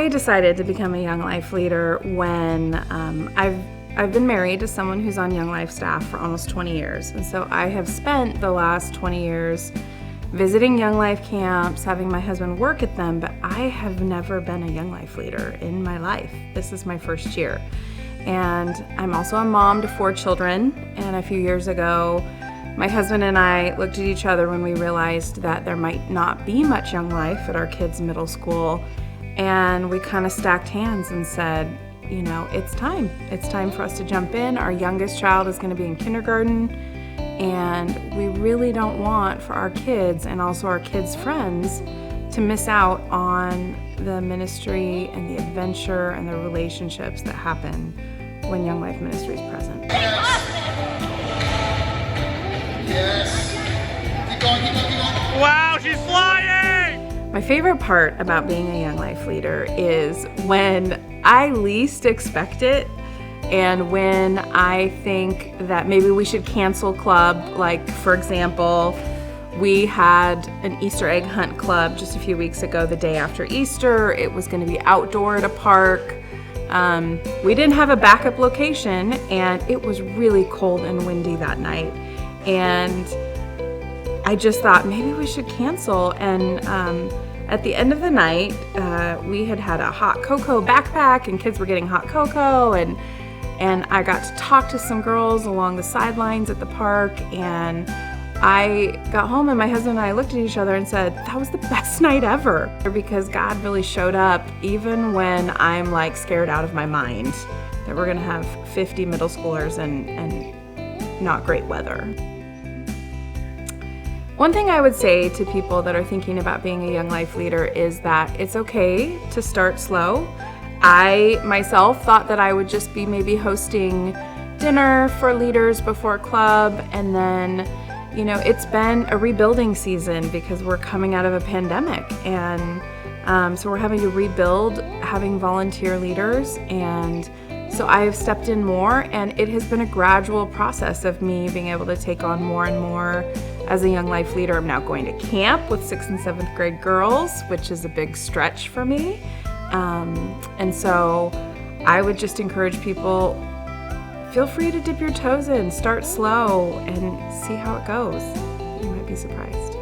I decided to become a Young Life leader when I've been married to someone who's on Young Life staff for almost 20 years. And so I have spent the last 20 years visiting Young Life camps, having my husband work at them, but I have never been a Young Life leader in my life. This is my first year. And I'm also a mom to 4 children. And a few years ago, my husband and I looked at each other when we realized that there might not be much Young Life at our kids' middle school. And we kind of stacked hands and said, you know, it's time. It's time for us to jump in. Our youngest child is going to be in kindergarten, and we really don't want for our kids and also our kids' friends to miss out on the ministry and the adventure and the relationships that happen when Young Life Ministry is present. Yes. Keep going, keep going, keep going. Wow, she's flying! My favorite part about being a Young Life leader is when I least expect it and when I think that maybe we should cancel club. Like, for example, we had an Easter egg hunt club just a few weeks ago, the day after Easter. It was going to be outdoor at a park. We didn't have a backup location, and it was really cold and windy that night. And I just thought maybe we should cancel. And at the end of the night, we had a hot cocoa backpack, and kids were getting hot cocoa, and I got to talk to some girls along the sidelines at the park. And I got home, and my husband and I looked at each other and said, that was the best night ever, because God really showed up even when I'm like scared out of my mind that we're gonna have 50 middle schoolers and not great weather. One thing I would say to people that are thinking about being a Young Life leader is that it's okay to start slow. I myself thought that I would just be maybe hosting dinner for leaders before club, and then, you know, it's been a rebuilding season because we're coming out of a pandemic, and so we're having to rebuild having volunteer leaders, and so I have stepped in more, and it has been a gradual process of me being able to take on more and more as a Young Life leader. I'm now going to camp with 6th and 7th grade girls, which is a big stretch for me. And so I would just encourage people, feel free to dip your toes in, start slow, and see how it goes. You might be surprised.